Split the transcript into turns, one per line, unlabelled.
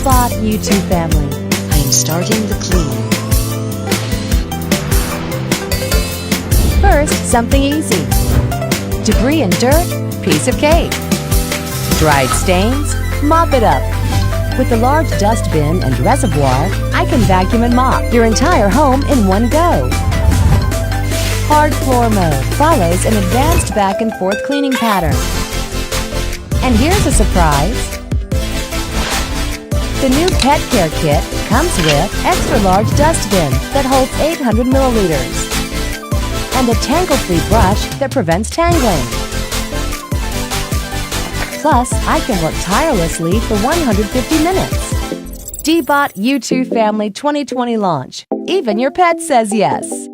Deebot U2 family.
I am starting the clean.
First, something easy. Debris and dirt, piece of cake. Dried stains, mop it up. With the large dustbin and reservoir, I can vacuum and mop your entire home in one go. Hard floor mode follows an advanced back and forth cleaning pattern. And here's a surprise. The new pet care kit comes with extra large dustbin that holds 800 milliliters and a tangle-free brush that prevents tangling. Plus, I can work tirelessly for 150 minutes. Deebot U2 Family 2020 launch. Even your pet says yes.